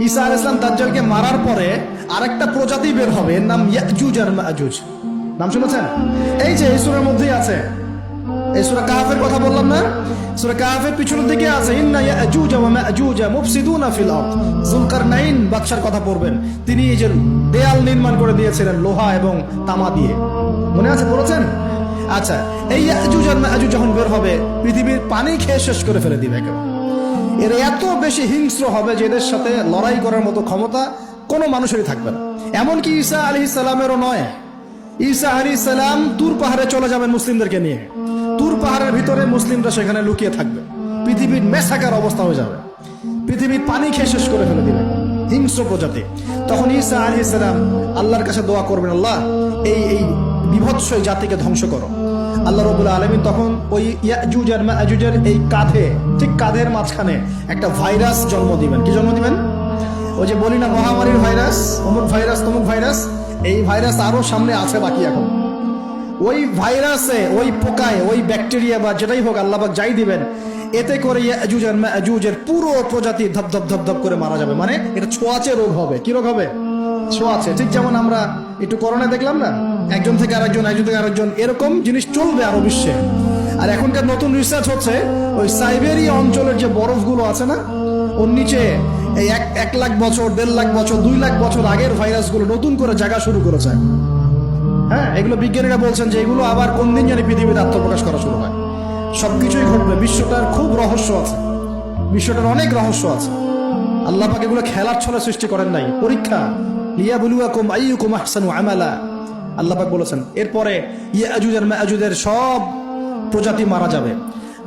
ঈসা আলাইহিস সালাম দাজ্জালকে মারার পরে আরেকটা প্রজাতি বের হবে, এর নাম ইয়াজুজ আর মাজুজ। নাম শুনেছেন? এই যে এই সূরার মধ্যেই আছে, এই সূরা কাহফের কথা বললাম না, সূরা কাহফের পিছনের দিকে আছে ইন্না ইয়াজুজ ওয়া মাজুজ মুফসিদুনা ফিল আরদ। যুলকারনাইন বাদশার কথা পড়বেন, তিনি এই যে দেয়াল নির্মাণ করে দিয়েছিলেন লোহা এবং তামা দিয়ে, মনে আছে পড়েছেন? আচ্ছা, এই ইয়াজুজ আর মাজুজ যখন বের হবে পৃথিবীর পানি খেয়ে শেষ করে ফেলে দিবে একেবারে। এরা এত বেশি হিংস্র হবে যে এদের সাথে লড়াই করার মতো ক্ষমতা কোনো মানুষেরই থাকবে না। এমনকি ঈসা আলাইহিস সালামেরও নয়। ঈসা আলাইহিস সালাম তুর পাহাড়ে চলে যাবেন মুসলিমদেরকে নিয়ে, তুর পাহাড়ের ভিতরে মুসলিমরা সেখানে লুকিয়ে থাকবে, পৃথিবীর মেসাকার অবস্থা হয়ে যাবে, পৃথিবীর পানি খেয়ে শেষ করে ফেলে দিবে হিংস্র প্রজাতি। তখন ঈসা আলাইহিস সালাম আল্লাহর কাছে দোয়া করবেন, আল্লাহ এই বিভৎস এই জাতিকে ধ্বংস করো। আল্লাহ রাব্বুল আলামিন তখন ওই ইয়াজুজ আর মাজুজের এই কাঁধে, ঠিক কাঁধের মাঝখানে একটা ভাইরাস জন্ম দিবেন। কি জন্ম দিবেন? ওই যে বলি না মহামারীর ভাইরাস, অমুক ভাইরাস তমুক ভাইরাস, এই ভাইরাস আরো সামনে আছে বাকি এখন। ওই ভাইরাসে, ওই পোকায়, ওই ব্যাকটেরিয়া বা যেটাই হোক আল্লাহ পাক যাই দিবেন, এতে করে ইয়াজুজ আর মাজুজের পুরো প্রজাতি ধপ ধপ ধপ ধপ করে মারা যাবে। মানে এটা ছোঁয়াচে রোগ হবে। কি রোগ হবে? ছোঁয়াচে। ঠিক যেমন আমরা একটু করোনা দেখলাম না, একজন থেকে আরেকজন, একজন থেকে আরেকজন, এরকম জিনিস চলবে আরো বিশ্বে। আর এখনকার নতুন রিসার্চ হচ্ছে ওই সাইবেরিয়া অঞ্চলের যে বরফগুলো আছে না, ওর নিচে এই 1 লাখ বছর, 1.5 লাখ বছর, 2 লাখ বছর আগের ভাইরাসগুলো নতুন করে জায়গা শুরু করেছে। হ্যাঁ, এগুলো বিজ্ঞানীরা বলছেন যে এগুলো আবার কোন দিন জানি পৃথিবীতে আত্মপ্রকাশ করা শুরু হয়। সবকিছুই ঘটবে। বিশ্বটার খুব রহস্য আছে, বিশ্বটার অনেক রহস্য আছে। আল্লাহ পাক এগুলো খেলার ছলে সৃষ্টি করেন নাই, পরীক্ষা। লিয়াবলুয়াকুম আইয়ুকুম আহসানু আমালা, আল্লাহ পাক বলেছেন। এরপরে ইয়াজুজ আর মাজুজের সব প্রজাতি মারা যাবে।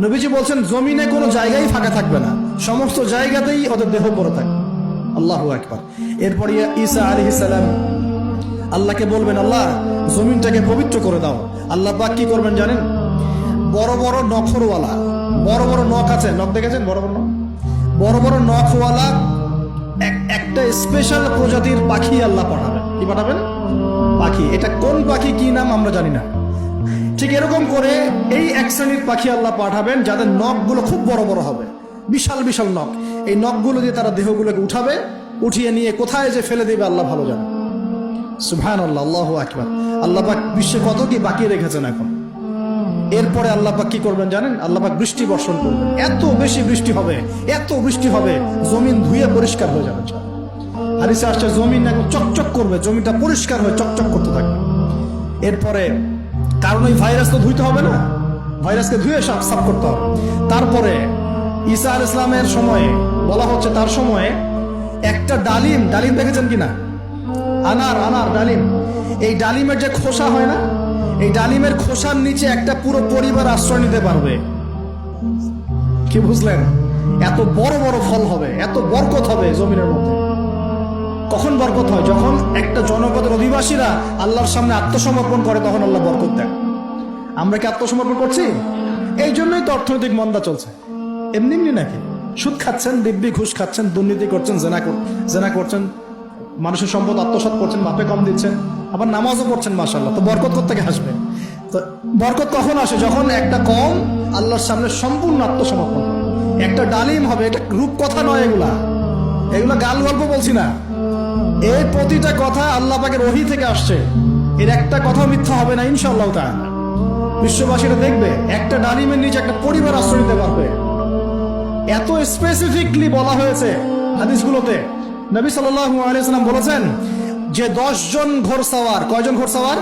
নবীজি বলছেন জমিনে কোনো জায়গায় ফাঁকা থাকবে না, সমস্ত জায়গাতেই ওদের দেহ পড়ে থাকবে। আল্লাহু আকবার। এরপরে ঈসা আলাইহিস সালাম আল্লাহকে বলবেন, আল্লাহ জমিনটাকে পবিত্র করে দাও। আল্লাহ পাক কি করবেন জানেন? বড় বড় নখরওয়ালা, বড় বড় নখ আছে, নখ দেখেছেন? বড় বড় নখ, বড় বড় নখওয়ালা একটা স্পেশাল প্রজাতির পাখি আল্লাহ পাঠাবেন। কি পাঠাবেন? পাখি। এটা কোন পাখি, কি নাম আমরা জানি না। ঠিক এরকম করে এই এক শ্রেণীর পাখি আল্লাহ পাঠাবেন যাদের নখগুলো খুব বড় বড় হবে, বিশাল বিশাল নখ। এই নখগুলো দিয়ে তারা দেহগুলোকে উঠাবে, উঠিয়ে নিয়ে কোথায় যে ফেলে দেবে আল্লাহ ভালো জানে। সুবহানাল্লাহ, আল্লাহু আকবার। আল্লাহ পাক বিশ্বে কত কি বাকি রেখেছেন এখন। এরপরে আল্লাহ পাক কি করবেন জানেন? আল্লাহ পাক বৃষ্টি বর্ষণ করবেন। এত বেশি বৃষ্টি হবে, এত বৃষ্টি হবে, জমিন ধুয়ে পরিষ্কার হয়ে যাবে। হাদিসে আসছে জমিন একদম চকচক করবে, জমিটা পরিষ্কার হয়ে চকচক করতে থাকবে। এরপরে কারণ ওই ভাইরাস তো ধুইতে হবে না, ভাইরাসকে ধুয়ে সাফ করতে হবে। তারপরে ঈসা আলাইহিস সালামের সময়ে বলা হচ্ছে, তার সময়ে একটা ডালিম, ডালিম দেখেছেন কিনা? আনার ডালিম, এই ডালিমের যে খোসা হয় না, এই ডালিমের খোসার নিচে একটা পুরো পরিবার আশ্রয় নিতে পারবে। কি বুঝলেন? এত বড় বড় ফল হবে, এত বরকত হবে জমিনের মধ্যে। কখন বরকত হয়? যখন একটা জনপদের অধিবাসীরা আল্লাহর সামনে আত্মসমর্পণ করে, তখন আল্লাহ বরকত দেয়। আমরা কি আত্মসমর্পণ করছি? এই জন্যই তো অর্থনৈতিক মন্দা চলছে। এমনি এমনি নাকি? সুদ খাচ্ছেন, দিব্যি ঘুষ খাচ্ছেন, দুর্নীতি করছেন, জেনা করছেন, মানুষের সম্পদ আত্মসাৎ করছেন, মাপে কম দিচ্ছেন, আবার নামাজও পড়ছেন, মাশাআল্লাহ। তো বরকত কোত্থেকে আসবে? তো বরকত কখন আসে? যখন একটা কম আল্লাহর সামনে সম্পূর্ণ আত্মসমর্পণ করে। একটা ডালিম হবে, এটা রূপকথা নয়, এগুলা গাল গল্প বলছি না। এই প্রতিটা কথা আল্লাহ পাকের ওহী থেকে আসছে, এর একটা কথা মিথ্যা হবে না ইনশাআল্লাহ তাআলা। বিশ্ববাসীরা দেখবে একটা ডালিমের নিচে একটা পরিবার আশ্রয় নিতে পারবে। এত স্পেসিফিকলি বলা হয়েছে হাদিসগুলোতে। নবী সাল্লাল্লাহু আলাইহি ওয়াসাল্লাম বলেছেন যে 10 জন ঘোড়সওয়ার, কয়জন ঘোড়সওয়ার?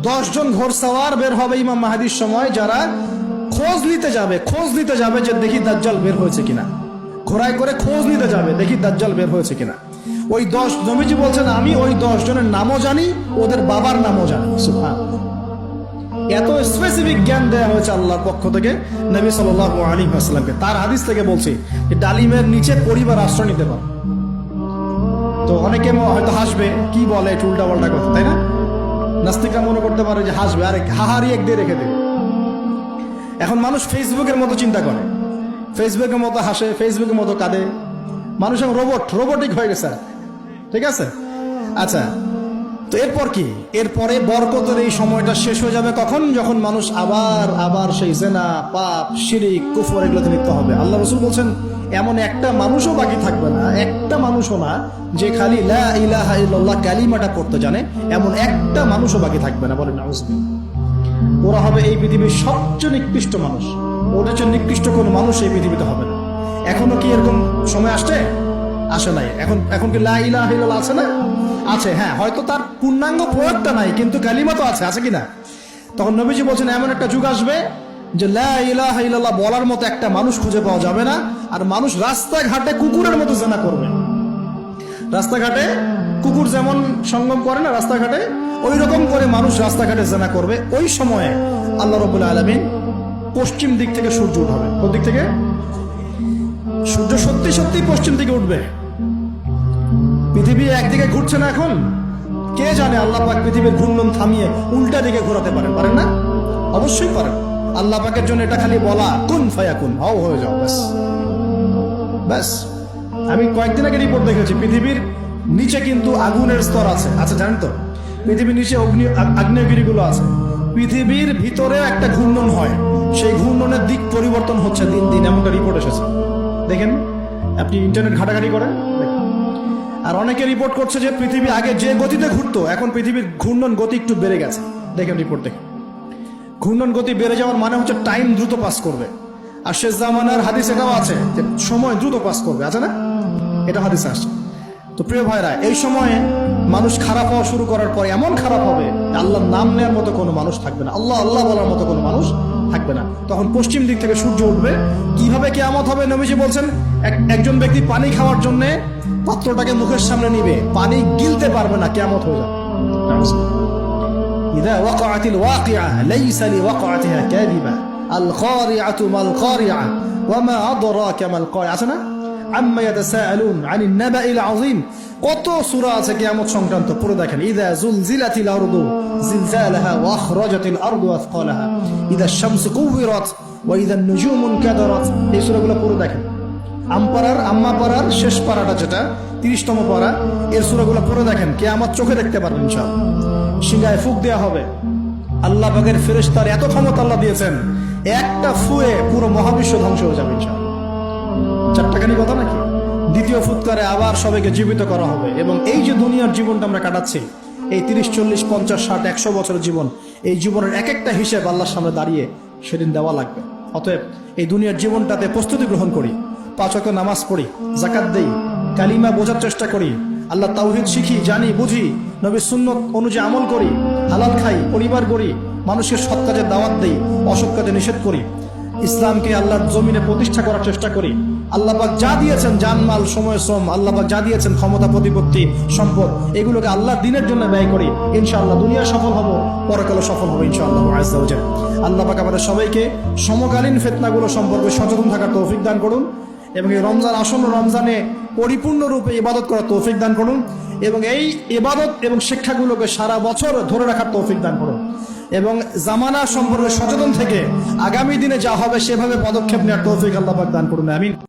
10 জন ঘোড়সওয়ার বের হবে ইমাম মাহদীর সময়, যারা খোঁজ নিতে যাবে যে দেখি দাজ্জাল বের হয়েছে কিনা। ঘোড়ায় করে খোঁজ নিতে যাবে, দেখি দাজ্জাল বের হয়েছে কিনা। ওই 10, নবীজি বলছেন আমি ওই 10 জনের নামও জানি, ওদের বাবার নামও জানি। সুবহানাল্লাহ, এত স্পেসিফিক জ্ঞান দেওয়া হয়েছে আল্লাহর পক্ষ থেকে নবী সাল্লাল্লাহু আলাইহি ওয়াসাল্লামকে। তার হাদিস থেকে বলছি যে ডালিমের নিচে পরিবার আশ্রয় নিতে পারে। তো অনেকে হয়তো হাসবে, কি বলে একটু উল্টা পাল্টা কথা, তাই না? নাস্তিকরা মনে করতে পারে যে হাসবে, আরে হাহারি এক দিয়ে রেখে দেবে। এখন মানুষ ফেসবুকের মতো চিন্তা করে, ফেসবুকের মতো হাসে, ফেসবুকের মতো কাঁদে। মানুষ এখন রোবটিক হয়ে গেছে। ঠিক আছে? আচ্ছা, তো এরপর কি? এরপরে বরকতের এই সময়টা শেষ হয়ে যাবে কখন? যখন মানুষ আবার সেই জেনা, পাপ, শিরিক, কুফর এগুলোতে লিপ্ত হবে। আল্লাহ রাসূল বলছেন এমন একটা মানুষও বাকি থাকবে না, একটা মানুষও না যে খালি লা ইলাহা ইল্লাল্লাহ কালিমাটা পড়তে জানে, এমন একটা মানুষও বাকি থাকবে না। বলেন নাউজুবিল্লাহ। ওরা হবে এই পৃথিবীর সবচেয়ে নিকৃষ্ট মানুষ, ওদের চেয়ে নিকৃষ্ট কোনো মানুষ এই পৃথিবীতে হবে না। এখনো কি এরকম সময় আসছে? আসে নাই। এখন কি লা ইলাহা ইল্লাল্লাহ আছে না? আছে, হ্যাঁ, হয়তো তার পূর্ণাঙ্গ প্রয়োগটা নাই, কিন্তু কালিমা তো আছে কিনা? তখন নবীজি বলছেন এমন একটা যুগ আসবে যে লা ইলাহা ইল্লাল্লাহ বলার মতো একটা মানুষ খুঁজে পাওয়া যাবে না, আর মানুষ রাস্তাঘাটে কুকুরের মতো জেনা করবে। রাস্তাঘাটে কুকুর যেমন সঙ্গম করে না রাস্তাঘাটে, ওই রকম করে মানুষ রাস্তাঘাটে জেনা করবে। ওই সময়ে আল্লাহ রাব্বুল আলামিন পশ্চিম দিক থেকে সূর্য উঠাবে। কোন দিক থেকে? সূর্য সত্যি সত্যি পশ্চিম দিকে উঠবে। পৃথিবী একদিকে ঘুরছে না এখন, কে জানে আল্লাহ পাক পৃথিবীর ঘূর্ণন থামিয়ে উল্টা দিকে ঘোরাতে পারেন না? অবশ্যই পারেন। আল্লাহ পাকের জন্য এটা খালি বলা, কুন ফায়াকুন, হও হয়ে যাও, ব্যাস ব্যাস। আমি কয়েকদিন আগে রিপোর্ট দেখেছি, পৃথিবীর নিচে কিন্তু আগুনের স্তর আছে, জানেন তো? পৃথিবীর নিচে আগ্নেয়গিরিগুলো আছে। পৃথিবীর ভিতরে একটা ঘূর্ণন হয়, সেই ঘূর্ণনের দিক পরিবর্তন হচ্ছে দিন দিন, এমনটা রিপোর্ট এসেছে। দেখেন, আপনি ইন্টারনেট ঘাটাঘাটি করেন। আর অনেকে রিপোর্ট করছে যে পৃথিবী আগে যে গতিতে ঘুরতো, এখন পৃথিবীর ঘূর্ণন গতি একটু বেড়ে গেছে। দেখেন রিপোর্ট দেখেন, ঘূর্ণন গতি বেড়ে যাওয়ার মানে হচ্ছে টাইম দ্রুত পাস করবে। আর শেষ জামানার হাদিস এটাও আছে যে সময় দ্রুত পাস করবে, আছে না? এটা হাদিসে আসছে। তো প্রিয় ভাইরা, এই সময়ে মানুষ খারাপ হওয়া শুরু করার পরে এমন খারাপ হবে, আল্লাহর নাম নেওয়ার মতো কোনো মানুষ থাকবে না, আল্লাহ আল্লাহ বলার মতো কোনো মানুষ থাকবে না। তখন পশ্চিম দিক থেকে সূর্য উঠবে। কিভাবে কিয়ামত হবে? নবীজি বলছেন একজন ব্যক্তি পানি খাওয়ার জন্য পাত্রটাকে মুখের সামনে নিবে, পানি গিলতে পারবে না, কিয়ামত হয়ে যাবে। ইযা ওয়াকাআতিল ওয়াকিআ লাইসা লিওয়াকাআতিহা কাযিবা আল কারিআতু মাল কারিআ ওয়া মা আদরাকা মাল কারিআ। আছে না? আম্মা ইয়াতাসাআলুন আনিন নাবাইল আযীম। কত সূরা আছে কিয়ামত সংক্রান্ত, পড়ে দেখেন। ইযা যুলজিলাতিল আরদু জিলজালাহা ওয়া আখরাজাতিল আরদু আথকালাহা ইযা আশ-শামসু কুওয়িরাত ওয়া ইযা আন-নুজুমু ইনকাদারাত। এই সূরাগুলো পড়ে দেখেন। আম্মা পারার শেষ পারাটা, যেটা 30তম পারা, এর সূরাগুলো পড়ে দেখেন। কিয়ামত চোখে দেখতে পারবেন ইনশাআল্লাহ। সিংহায় ফুঁক দেওয়া হবে। আল্লাহ পাকের ফেরেশতার এত ক্ষমতা আল্লাহ দিয়েছেন, একটা ফুয়ে পুরো মহাবিশ্ব ধ্বংস হয়ে যাবে ইনশাআল্লাহ। চারটাখানি কথা নাকি? দ্বিতীয় ফুৎকারে আবার সবাইকে জীবিত করা হবে। এবং এই যে দুনিয়ার জীবনটা আমরা কাটাচ্ছি, এই 30, 40, 50, 60, 100 বছরের জীবন, এই জীবনের এক একটা হিসেব আল্লাহর সামনে দাঁড়িয়ে সেদিন দেওয়া লাগবে। অতএব এই দুনিয়ার জীবনটাতে প্রস্তুতি গ্রহণ করি, 5 ওয়াক্ত নামাজ পড়ি, যাকাত দেই, কালিমা বোঝার চেষ্টা করি, আল্লাহ তাওহীদ শিখি, জানি, বুঝি, নবীর সুন্নত অনুযায়ী আমল করি, হালাল খাই, পরিবার গড়ি, মানুষের সৎ কাজে দাওয়াত দেই, অসৎ কাজে নিষেধ করি, ইসলামকে আল্লাহর জমিনে প্রতিষ্ঠা করার চেষ্টা করি। আল্লাহ পাক যা দিয়েছেন, জানমাল, সময়, শ্রম, আল্লাহ পাক যা দিয়েছেন, ক্ষমতা, প্রতিপত্তি, সম্পদ, এগুলোকে আল্লাহর দ্বীনের জন্য ব্যয় করি। ইনশাআল্লাহ দুনিয়া সফল হব, পরকালে সফল হব ইনশাআল্লাহ আযজা ওয়া জাল্লা। আল্লাহ পাক আমাদের সবাইকে সমকালীন ফিতনাগুলো সম্পর্কে সচেতন থাকার তৌফিক দান করুন, এবং এই রমজান, আসন্ন রমজানে পরিপূর্ণরূপে ইবাদত করার তৌফিক দান করুন, এবং এই ইবাদত এবং শিক্ষাগুলোকে সারা বছর ধরে রাখার তৌফিক দান করুন, এবং জামানা সম্পর্কে সচেতন থেকে আগামী দিনে যা হবে সেভাবে পদক্ষেপ নেওয়ার তৌফিক আল্লাহ পাক দান করুন। আমিন।